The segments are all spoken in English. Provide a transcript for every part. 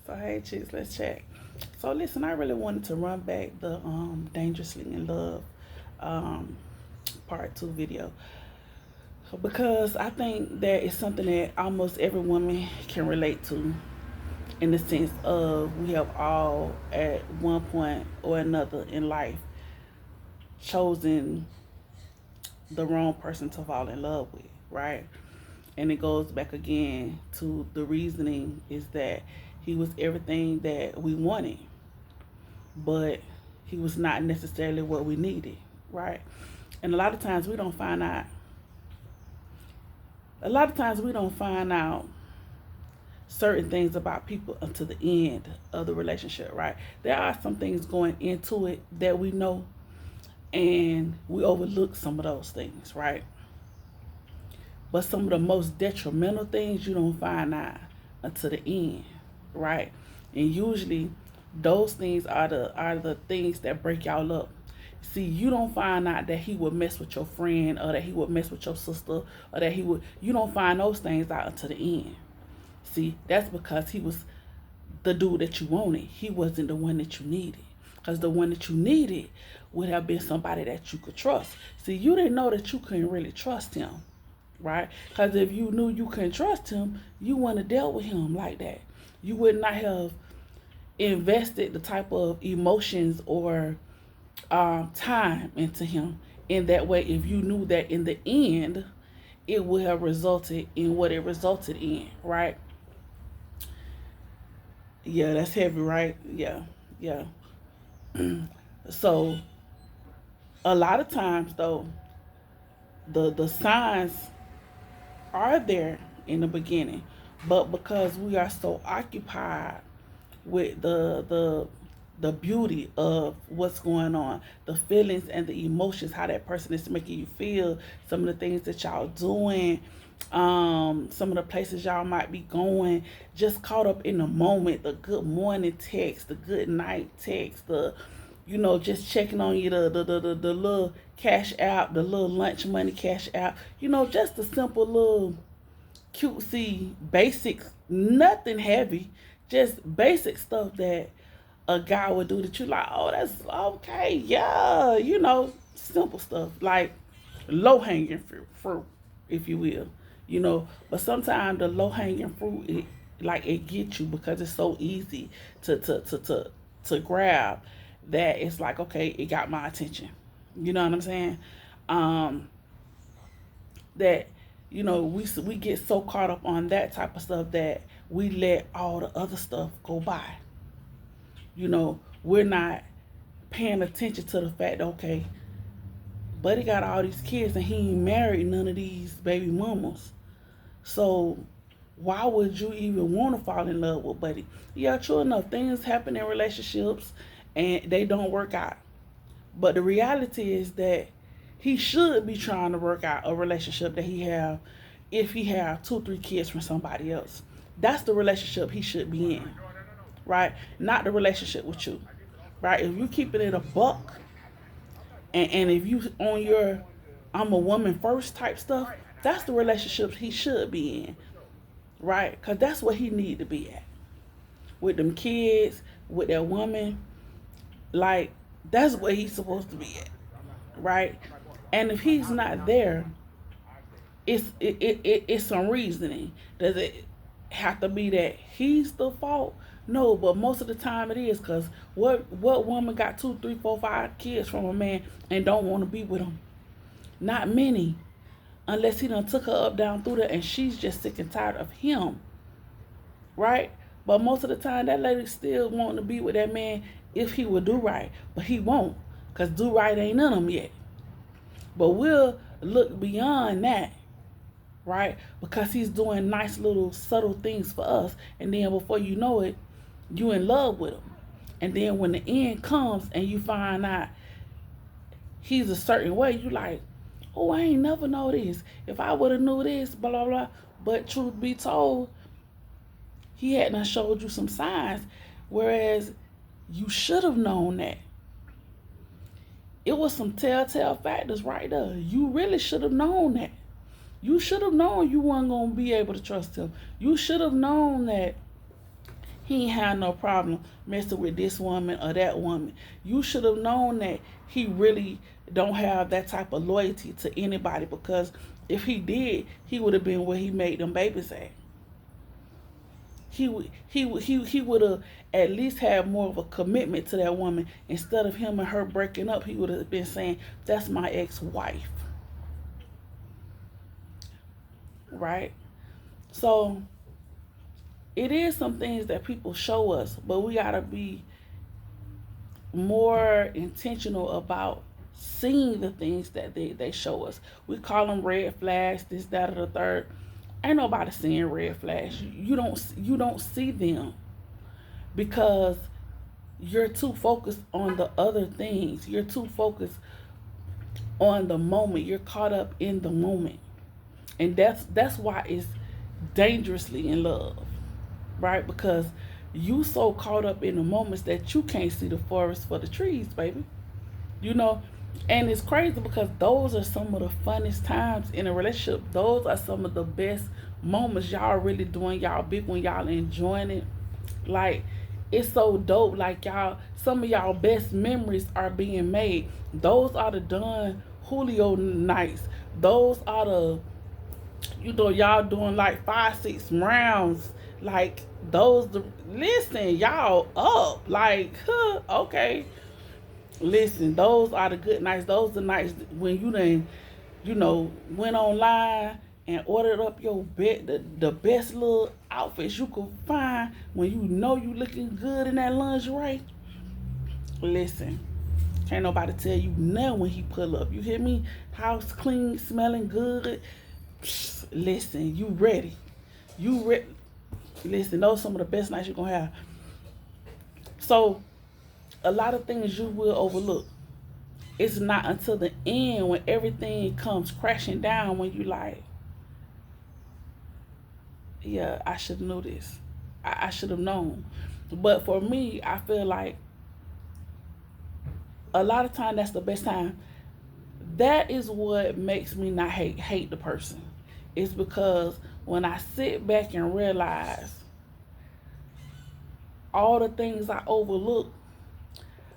So hey chicks, let's chat. So listen, I really wanted to run back the Dangerously in Love um part two video because I think that is something that almost every woman can relate to in the sense of we have all at one point or another in life chosen the wrong person to fall in love with, right? And it goes back again to the reasoning is that he was everything that we wanted, but he was not necessarily what we needed, right? And a lot of times we don't find out certain things about people until the end of the relationship, right? There are some things going into it that we know, and we overlook some of those things, right? But some of the most detrimental things you don't find out until the end, right? And usually those things are the things that break y'all up. See, you don't find out that he would mess with your friend or that he would mess with your sister or that you don't find those things out until the end. See, that's because he was the dude that you wanted. He wasn't the one that you needed. Because the one that you needed would have been somebody that you could trust. See, you didn't know that you couldn't really trust him, right? Because if you knew you couldn't trust him, you wouldn't have dealt with him like that. You would not have invested the type of emotions or time into him in that way if you knew that in the end it would have resulted in what it resulted in, right? Yeah, that's heavy, right? Yeah, yeah. So a lot of times though, the signs are there in the beginning, but because we are so occupied with the beauty of what's going on, the feelings and the emotions, how that person is making you feel, some of the things that y'all doing, some of the places y'all might be going, just caught up in the moment, the good morning text, the good night text, the just checking on you, the little cash out, the little lunch money cash out, just the simple little cutesy basics, nothing heavy, just basic stuff that a guy would do that you like, oh, that's okay, yeah, simple stuff like low hanging fruit, if you will, But sometimes the low hanging fruit, it gets you because it's so easy to grab that it's like, okay, it got my attention. You know what I'm saying? Um, that we get so caught up on that type of stuff that we let all the other stuff go by. We're not paying attention to the fact that, okay, Buddy got all these kids and he ain't married none of these baby mamas. So why would you even want to fall in love with Buddy? Yeah, true enough, things happen in relationships and they don't work out. But the reality is that he should be trying to work out a relationship that he have if he have 2, 3 kids from somebody else. That's the relationship he should be in, right? Not the relationship with you, right? If you keeping it a buck, and if you on your I'm a woman first type stuff, that's the relationship he should be in, right? Because that's what he need to be at with them kids, with that woman. Like, that's what he's supposed to be at, right? And if he's not there, it's some reasoning. Does it have to be that he's the fault? No, but most of the time it is, because what woman got 2, 3, 4, 5 kids from a man and don't want to be with him? Not many, unless he done took her up, down, through there, and she's just sick and tired of him, right? But most of the time, that lady still wanting to be with that man if he would do right, but he won't, because do right ain't in him yet. But we'll look beyond that, right? Because he's doing nice little subtle things for us, and then before you know it, you in love with him. And then when the end comes and you find out he's a certain way, you like, oh, I ain't never know this. If I would have knew this, blah, blah, blah. But truth be told, he hadn't showed you some signs, whereas you should have known that. It was some telltale factors right there. You really should have known that. You should have known you weren't going to be able to trust him. You should have known that He ain't had no problem messing with this woman or that woman. You should have known that he really don't have that type of loyalty to anybody, because if he did, he would have been where he made them babies at. He would have at least had more of a commitment to that woman. Instead of him and her breaking up, he would have been saying, "That's my ex-wife." Right? So it is some things that people show us, but we gotta be more intentional about seeing the things that they show us. We call them red flags, this, that, or the third. Ain't nobody seeing red flags. You don't see them because you're too focused on the other things. You're too focused on the moment. You're caught up in the moment. And that's why it's dangerously in love, right? Because you so caught up in the moments that you can't see the forest for the trees, baby. You know, and it's crazy because those are some of the funnest times in a relationship. Those are some of the best moments. Y'all really doing y'all big when y'all enjoying it. Like, it's so dope. Like, y'all, some of y'all best memories are being made. Those are the Don Julio nights. Those are the, y'all doing like 5, 6 rounds. Like, listen, y'all up. Like, huh, okay. Listen, those are the good nights. Those are the nights when you done, went online and ordered up your the best little outfits you could find when you know you looking good in that lingerie. Listen, can't nobody tell you nothing when he pull up. You hear me? House clean, smelling good. Psst, listen, you ready. You ready. Listen, those are some of the best nights you're going to have. So, a lot of things you will overlook. It's not until the end when everything comes crashing down when you like, yeah, I should know this. I should have known. But for me, I feel like a lot of time that's the best time. That is what makes me not hate the person. It's because when I sit back and realize all the things I overlooked,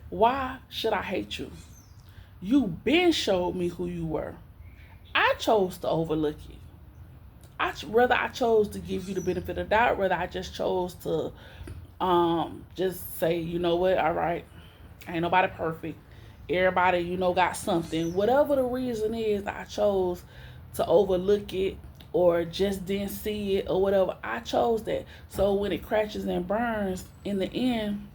why should I hate you? You been showed me who you were. I chose to overlook it. Whether I chose to give you the benefit of the doubt, whether I just chose to just say, you know what, all right, ain't nobody perfect. Everybody, got something. Whatever the reason is, I chose to overlook it or just didn't see it or whatever. I chose that. So when it crashes and burns, in the end,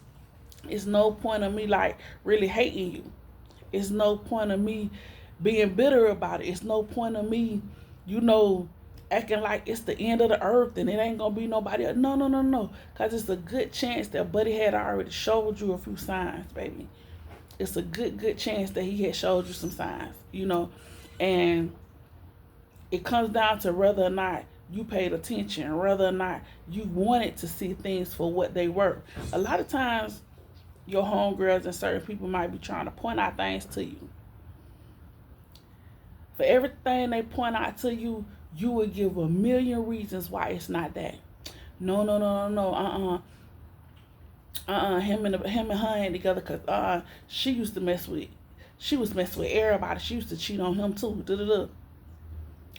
it's no point of me like really hating you. It's no point of me being bitter about it. It's no point of me, acting like it's the end of the earth and it ain't gonna be nobody else. No, no, no, no. Cause it's a good chance that Buddy had already showed you a few signs, baby. It's a good chance that he had showed you some signs, and it comes down to whether or not you paid attention, whether or not you wanted to see things for what they were. A lot of times, your homegirls and certain people might be trying to point out things to you. For everything they point out to you, you would give a million reasons why it's not that. No, no, no, no, no. Him and her ain't together because she was messing with everybody. She used to cheat on him too. Da-da-da.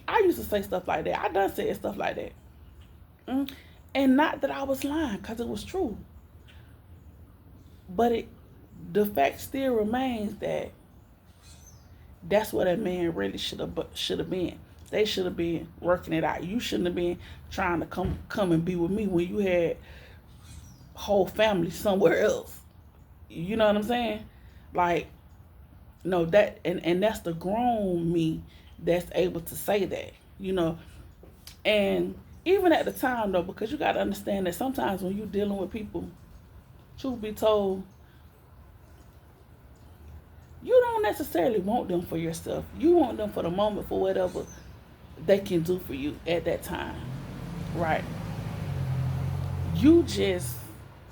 I used to say stuff like that. I done said stuff like that. And not that I was lying, because it was true. But the fact still remains that that's what that man really should have been. They should have been working it out. You shouldn't have been trying to come and be with me when you had whole family somewhere else. You know what I'm saying? Like, no, that and that's the grown me that's able to say that, And even at the time though, because you gotta understand that sometimes when you're dealing with people, truth be told, you don't necessarily want them for yourself. You want them for the moment, for whatever they can do for you at that time. Right. You just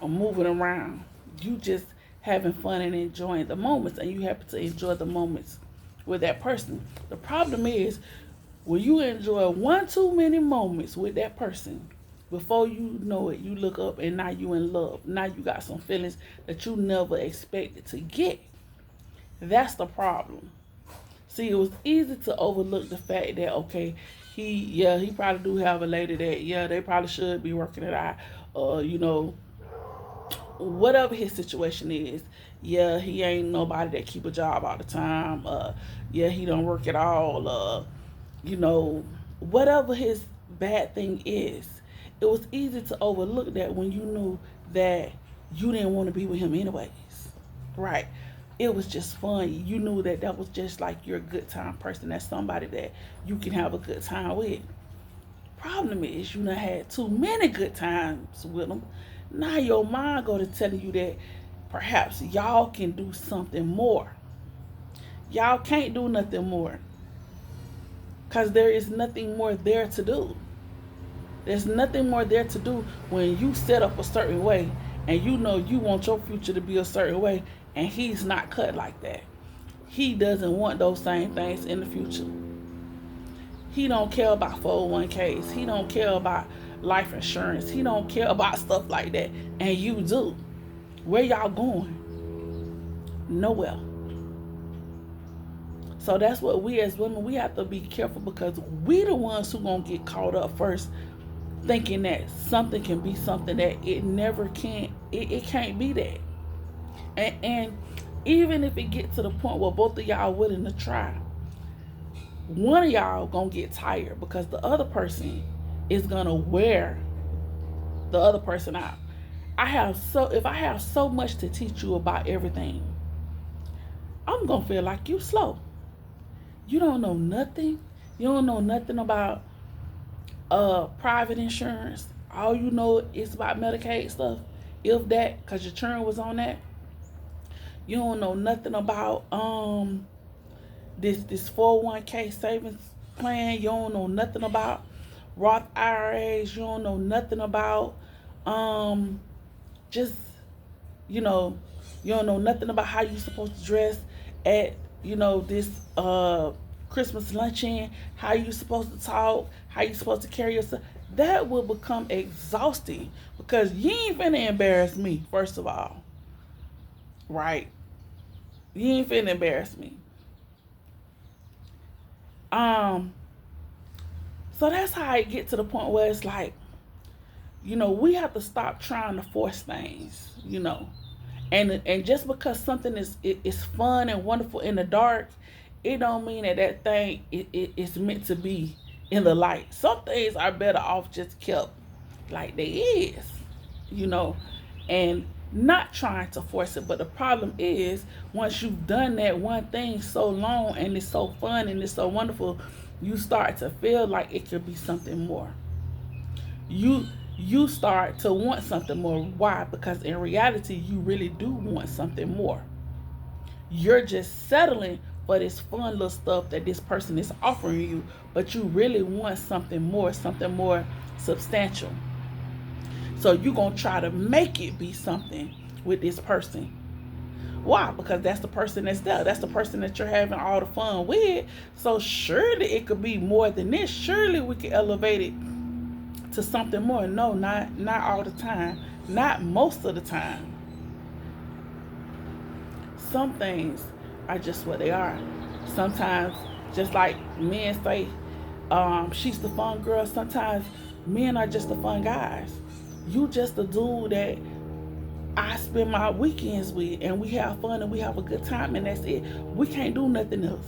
are moving around. You just having fun and enjoying the moments, and you happen to enjoy the moments with that person. The problem is when you enjoy one too many moments with that person, Before you know it, you look up and now you in love. Now you got some feelings that you never expected to get. That's the problem. See, it was easy to overlook the fact that, okay, he probably do have a lady that, yeah, they probably should be working it out. You know, whatever his situation is, yeah, he ain't nobody that keep a job all the time. Yeah, he don't work at all. You know, whatever his bad thing is, it was easy to overlook that when you knew that you didn't want to be with him anyways, right? It was just fun. You knew that that was just like your good time person. That's somebody that you can have a good time with. Problem is, you done had too many good times with them. Now your mind go to telling you that perhaps y'all can do something more. Y'all can't do nothing more because there is nothing more there to do. There's nothing more there to do when you set up a certain way and you know you want your future to be a certain way and he's not cut like that. He doesn't want those same things in the future. He don't care about 401ks. He don't care about life insurance. He don't care about stuff like that. And you do. Where y'all going? Nowhere. So that's what we as women, we have to be careful because we the ones who gonna get caught up first thinking that something can be something that it never can. It can't be that. And even if it gets to the point where both of y'all willing to try, one of y'all gonna get tired because the other person is gonna wear the other person out. If I have so much to teach you about everything, I'm gonna feel like you slow. You don't know nothing. You don't know nothing about private insurance. All you know is about Medicaid stuff. If that, cause your churn was on that. You don't know nothing about this 401k savings plan. You don't know nothing about Roth IRAs. You don't know nothing about just you know you don't know nothing about how you supposed to dress at this Christmas luncheon, how you supposed to talk, how you supposed to carry yourself. That will become exhausting because you ain't finna embarrass me, first of all. Right? You ain't finna embarrass me. So that's how I get to the point where it's like, we have to stop trying to force things, and just because something is fun and wonderful in the dark, it don't mean that thing is meant to be in the light. Some things are better off just kept like they is, and not trying to force it. But the problem is, once you've done that one thing so long and it's so fun and it's so wonderful, you start to feel like it could be something more. You start to want something more. Why? Because in reality, you really do want something more. You're just settling for this fun little stuff that this person is offering you, but you really want something more substantial. So you're going to try to make it be something with this person. Why? Because that's the person that's there. That's the person that you're having all the fun with. So surely it could be more than this. Surely we could elevate it to something more. No, not all the time. Not most of the time. Some things are just what they are. Sometimes, just like men say, she's the fun girl. Sometimes men are just the fun guys. You just the dude that I spend my weekends with, and we have fun and we have a good time, and that's it. We can't do nothing else.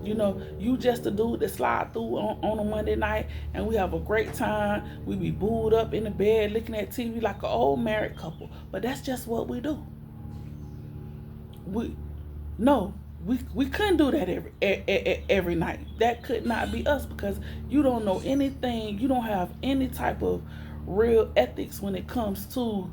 You just the dude that slide through on a Monday night, and we have a great time. We be booed up in the bed looking at TV like an old married couple. But that's just what we do. We couldn't do that every night. That could not be us because you don't know anything. You don't have any type of real ethics when it comes to,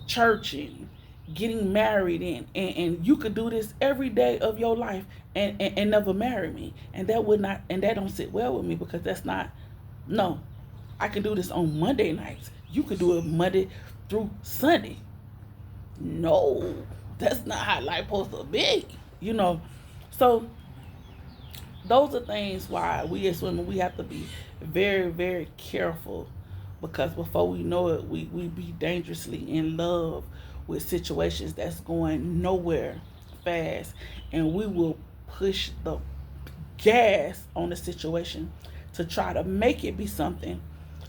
church and getting married and you could do this every day of your life and never marry me. And that don't sit well with me because that's not, no. I can do this on Monday nights. You could do it Monday through Sunday. No, that's not how life supposed to be, So those are things why we as women, we have to be very, very careful, because before we know it, we be dangerously in love with situations that's going nowhere fast, and we will push the gas on the situation to try to make it be something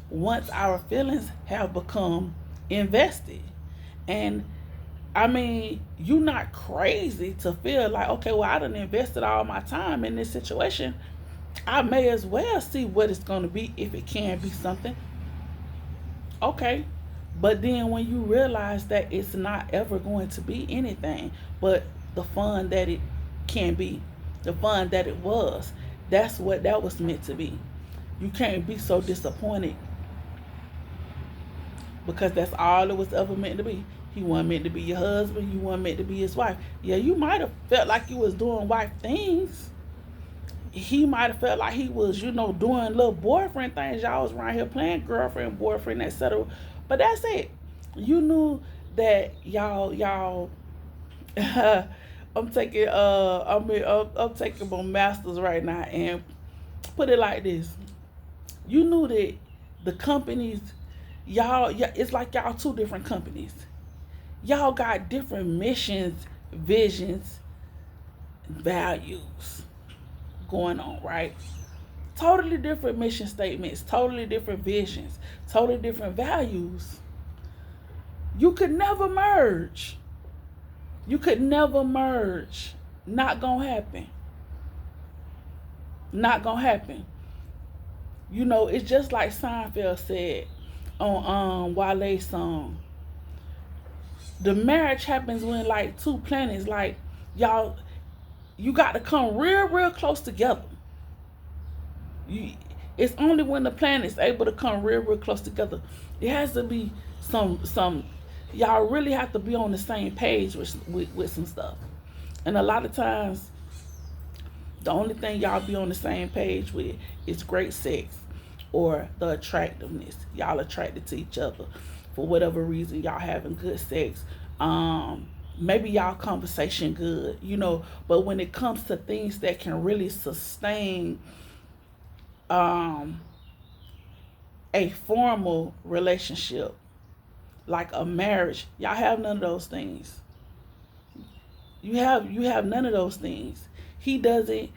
once our feelings have become invested. And I mean, you're not crazy to feel like, okay, well, I done invested all my time in this situation. I may as well see what it's going to be, if it can be something. Okay. But then when you realize that it's not ever going to be anything but the fun that it can be, the fun that it was, that's what that was meant to be. You can't be so disappointed because that's all it was ever meant to be. He wasn't meant to be your husband. You weren't meant to be his wife. Yeah, you might have felt like you was doing wife things. He might have felt like he was, doing little boyfriend things. Y'all was around here playing girlfriend, boyfriend, etc. But that's it. You knew that y'all. I'm taking I'm taking my masters right now and put it like this. You knew that the companies, yeah, it's like y'all two different companies. Y'all got different missions, visions, values going on, right? Totally different mission statements, totally different visions, totally different values. You could never merge. You could never merge. Not gonna happen. Not gonna happen. It's just like Seinfeld said on Wale's song. The marriage happens when like two planets, like y'all, you got to come real, real close together. It's only when the planet's able to come real, real close together. It has to be some. Y'all really have to be on the same page with some stuff. And a lot of times, the only thing y'all be on the same page with is great sex or the attractiveness. Y'all attracted to each other for whatever reason. Y'all having good sex. Maybe y'all conversation good, But when it comes to things that can really sustain a formal relationship, like a marriage, y'all have none of those things. You have none of those things. He doesn't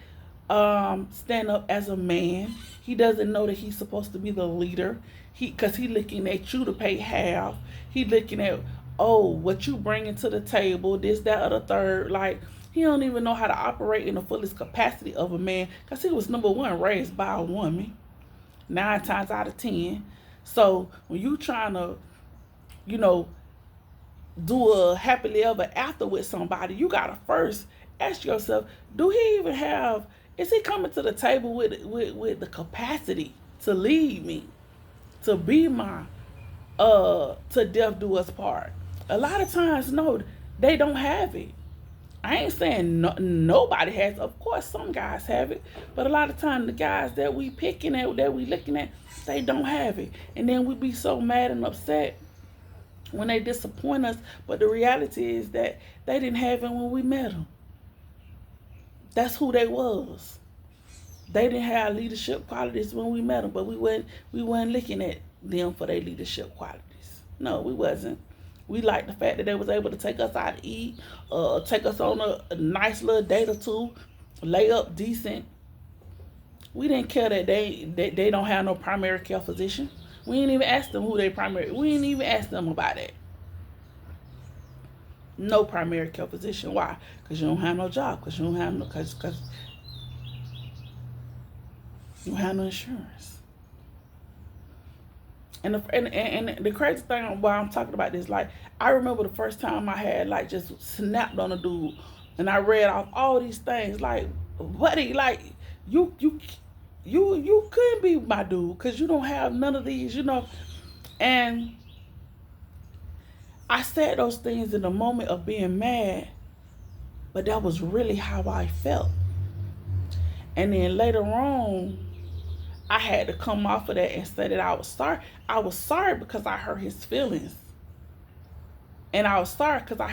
stand up as a man. He doesn't know that he's supposed to be the leader. Because he looking at you to pay half. He looking at, oh, what you bringing to the table, this, that, or the third. Like, he don't even know how to operate in the fullest capacity of a man, because he was, number one, raised by a woman 9 times out of 10. So when you trying to, do a happily ever after with somebody, you gotta first ask yourself, do he even have, is he coming to the table with the capacity to lead me, to be my to death do us part? A lot of times, no, they don't have it. I ain't saying nobody has. Of course, some guys have it, but a lot of times the guys that we picking at, that we looking at, they don't have it, and then we be so mad and upset when they disappoint us. But the reality is that they didn't have it when we met them. That's who they was. They didn't have leadership qualities when we met them, but we weren't looking at them for their leadership qualities. No, we wasn't. We liked the fact that they was able to take us out to eat, take us on a nice little date or two, lay up decent. We didn't care that they don't have no primary care physician. We didn't even ask them who they primary. We didn't even ask them about that. No primary care physician. Why? Because you don't have no job. Because you don't have no. Because you don't have no insurance. And the crazy thing why I'm talking about this, like, I remember the first time I had like just snapped on a dude, and I read off all these things, like, buddy, like you couldn't be my dude because you don't have none of these, And I said those things in the moment of being mad, but that was really how I felt. And then later on, I had to come off of that and say that I was sorry. I was sorry because I hurt his feelings. And I was sorry because I had